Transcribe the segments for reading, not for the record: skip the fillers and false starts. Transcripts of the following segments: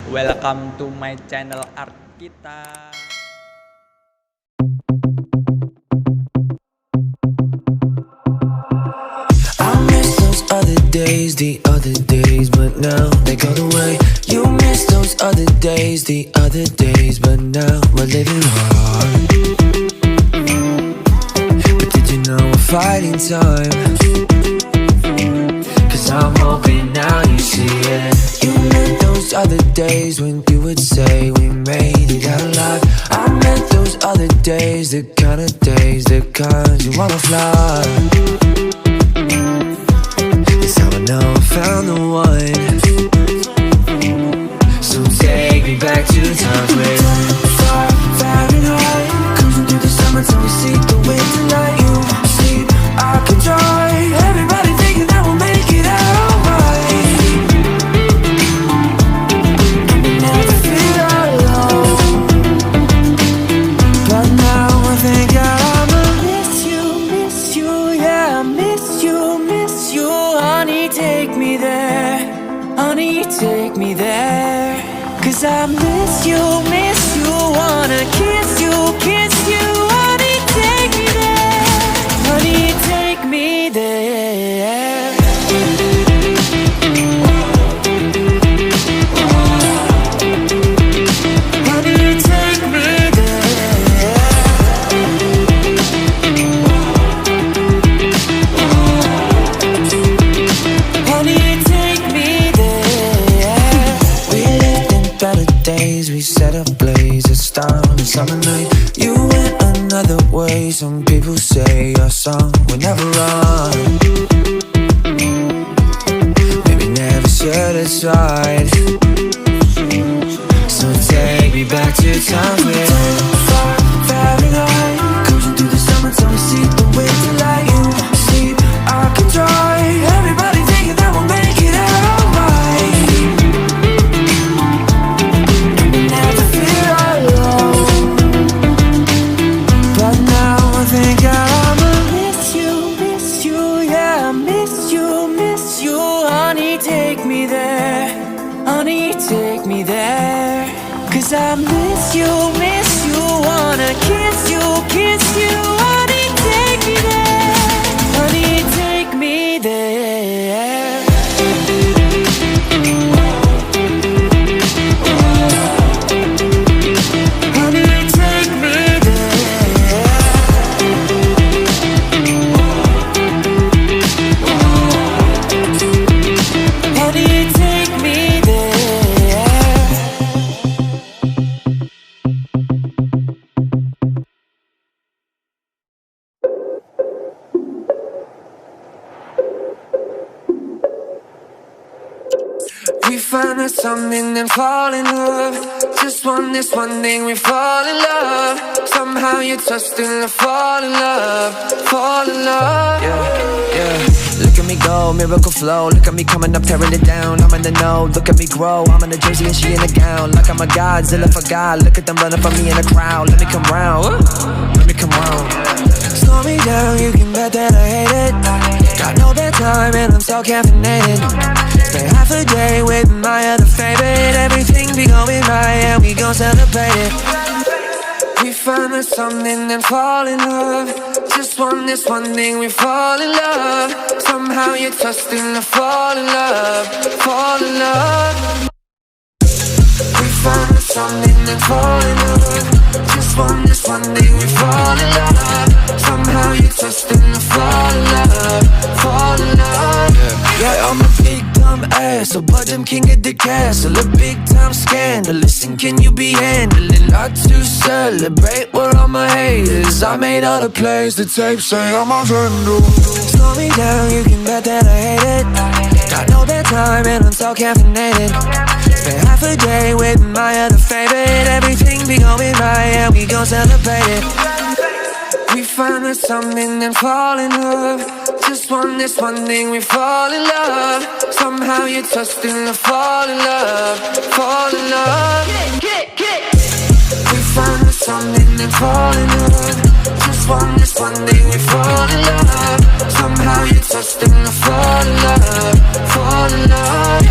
Welcome to my channel art kita. I miss those other days, but now they gone away. You miss those other days, but now we're living hard. But did you know we're fighting time? Cause I'm hoping now you see it. You meant those other days when you would say we made it out alive. I meant those other days, the kind of days, the kinds you wanna fly. It's how I know I found the one. So take me back to times where far, far and high, cruising through the summer till we see the winter light. You sleep, I can try. Everybody thinking that we'll make it out alright. We never feel alone. But now I think I'ma miss you, yeah, I miss you. Honey, take me there, honey, take me there. Cause I miss you, wanna kiss you. Honey, take me there, honey, take me there. Honey, take me there. Honey, take me there. We lived in better days, we set ablaze a stormy summer night. You went another way, some people say your song will never run. Maybe never should have tried. So take me back to times where far, far and high, cruising through the summer till we see the winter light. You sleep, I can try. Everybody thinking that we'll make it out alright. We never feel alone. But now I think I'ma miss you, yeah, I miss you. Honey, take me there, honey, take me there. Cause I miss you, wanna kiss you. Honey, take me there, honey, take me there. Honey, take me there. Honey, take me there. We find us something and fall in love. Just this one thing, we fall in love. Somehow you trust and fall in love. Yeah. Look at me go, miracle flow. Look at me coming up, tearing it down. I'm in the know, look at me grow. I'm in a jersey and she in a gown. Like I'm a Godzilla for God. Look at them running for me in the crowd. Let me come round. Slow me down, you can bet that I hate it. Got no bedtime and I'm so caffeinated. Spend half a day with my other favorite. Everything be going right and we gon' celebrate it. We find us something and fall in love. Just this one thing, we fall in love. Somehow you trust and fall in love. We find us something and fall in love. Just this one thing, we fall in love. Somehow you trust and fall in love. Yeah, I'm a big dumb ass, a bottom king of the castle, a big time scandal. Listen, can you be handling? Not to celebrate, we're all my haters. I made all the plays, the tape say I'm a handle. Slow me down, you can bet that I hate it. Got no bedtime and I'm so caffeinated. Spend half a day with my other favorite. Everything be going right and we gon' celebrate it. We find us something and fall in love. Just this one thing, we fall in love. Somehow you trust and fall in love. We find us something and fall in love. Just this one thing, we fall in love. Somehow you trust and fall in love.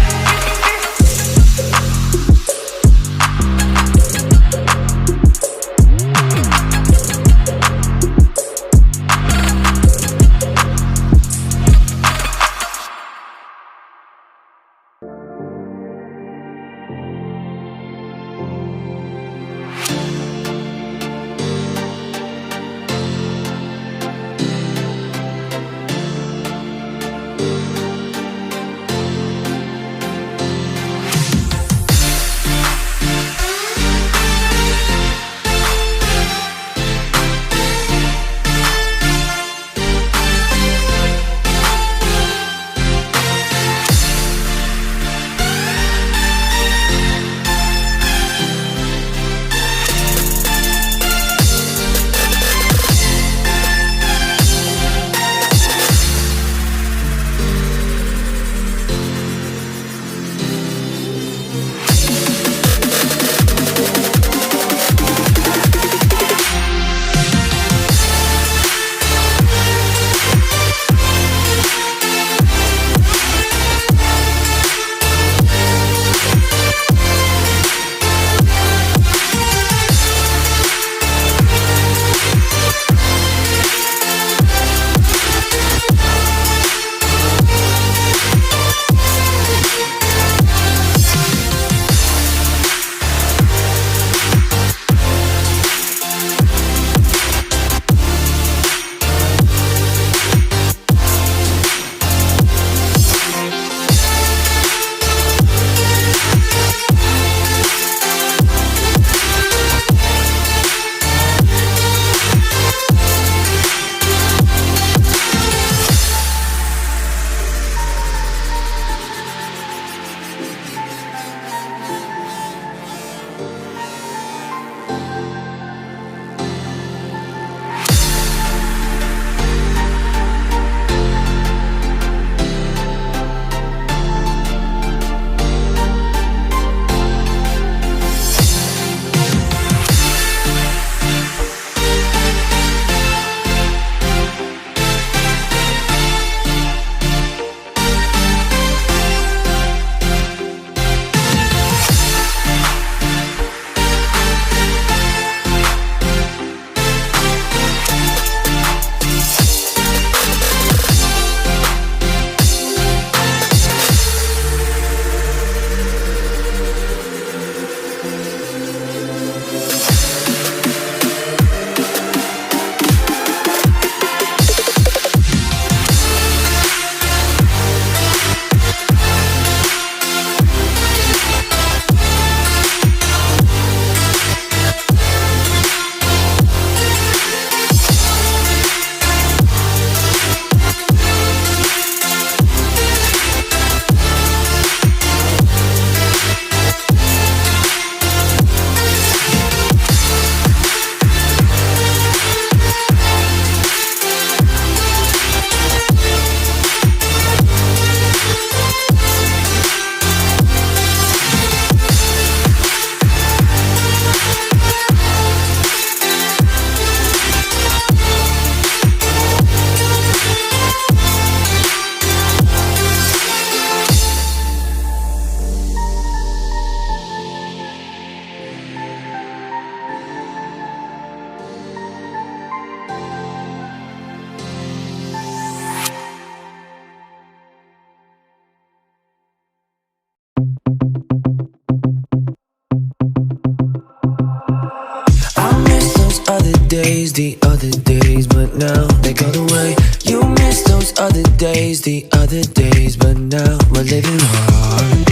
the other days, but now they gone away. You miss those other days, the other days, but now we're living hard.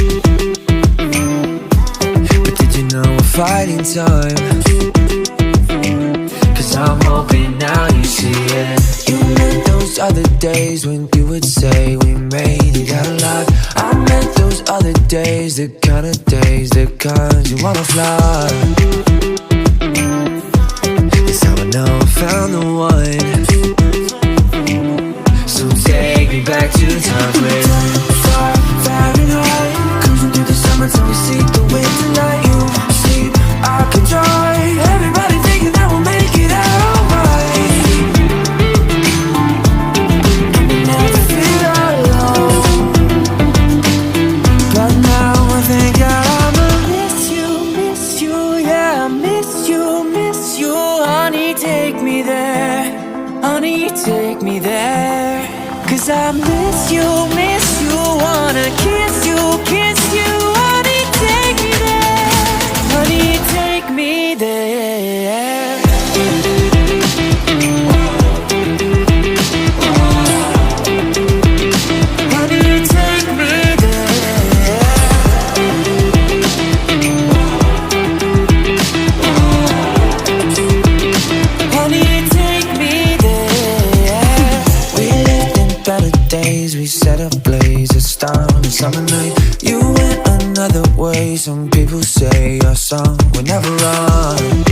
But did you know we're fighting time? Cause I'm hoping now you see it. You meant those other days when you would say we made it out alive. I meant those other days, the kind of days, the kinds you wanna fly. This time I know I found the one. So take me back to the times where far, far and high, cruising through the summer till we see the winter light. You sleep, I can try. Everybody thinking that we'll make it out alright. And we never feel alone. But now I think I'ma miss you, yeah, I miss you. Honey, take me there, honey, take me there. Cause I miss you, wanna kiss you. Honey, take me there, honey, take me there. Honey, take me there. Honey, take me there. We lived in better days, we set ablaze a star on a summer night. You went another way, some people say your song will never run.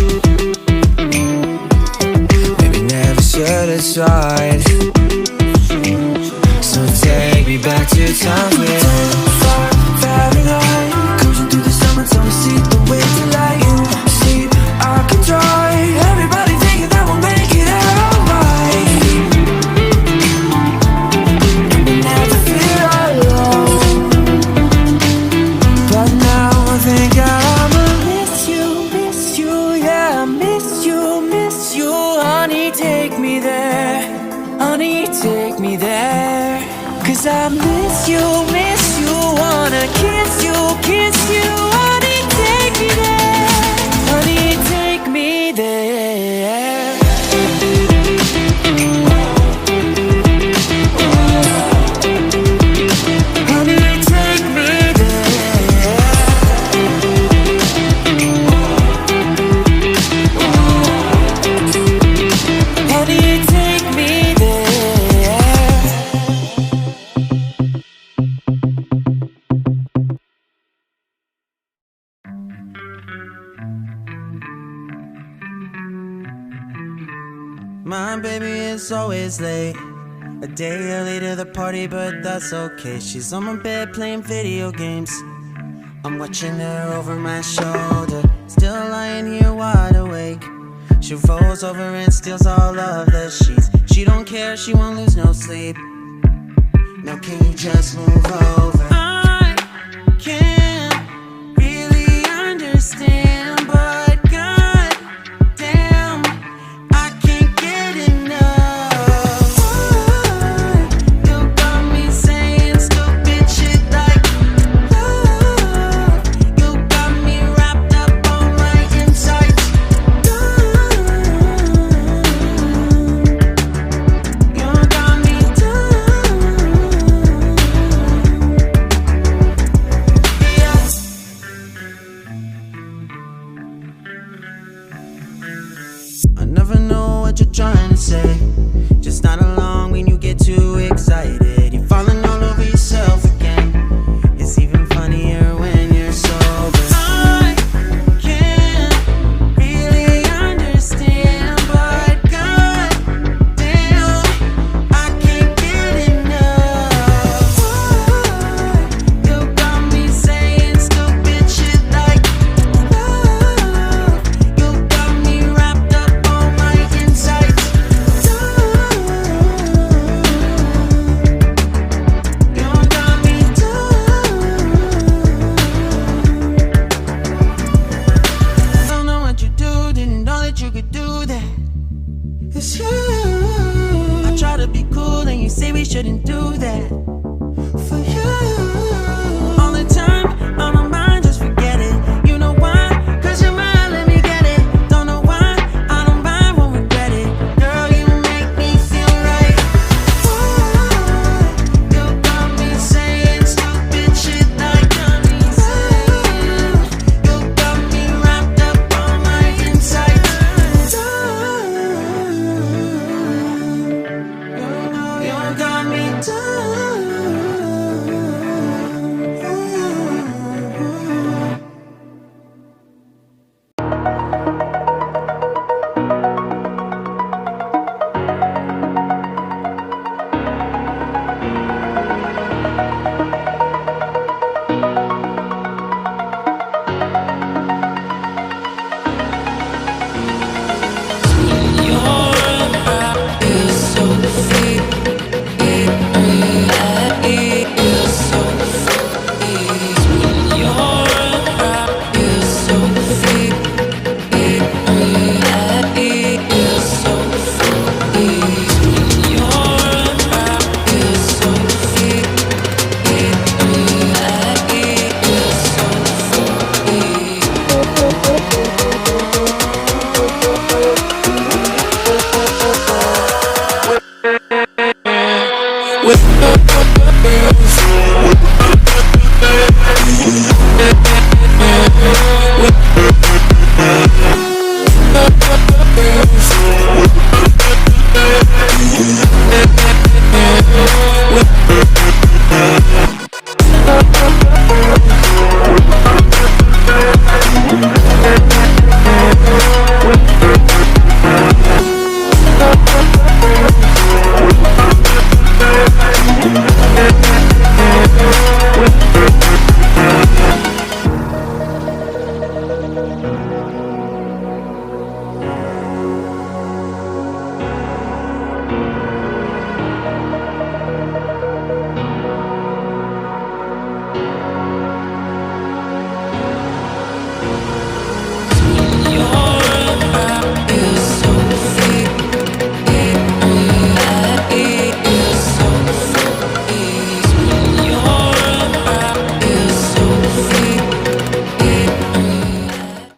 Maybe never should have tried. So take me back to times where far, far and high, cruising through the summer till we see the winter light. You sleep, I can try. Everybody thinking that we'll make it out alright. And we never feel alone. But now I think I'ma miss you, yeah, I miss you. Honey, take me there, honey, take me there. Cause I miss you, wanna kiss you. Honey, take me there, honey, take me there. Honey, take me there. Honey, take me there. My baby is always late, a day early to the party, but that's okay. She's on my bed playing video games. I'm watching her over my shoulder, still lying here wide awake. She rolls over and steals all of the sheets. She don't care, she won't lose no sleep. Now can you just move over? I can't really understand, but god damn, I can't get enough. You got me saying stupid shit like love. You got me wrapped up on my insides. You got me I never know what you're trying to say, just not along when you get too excited.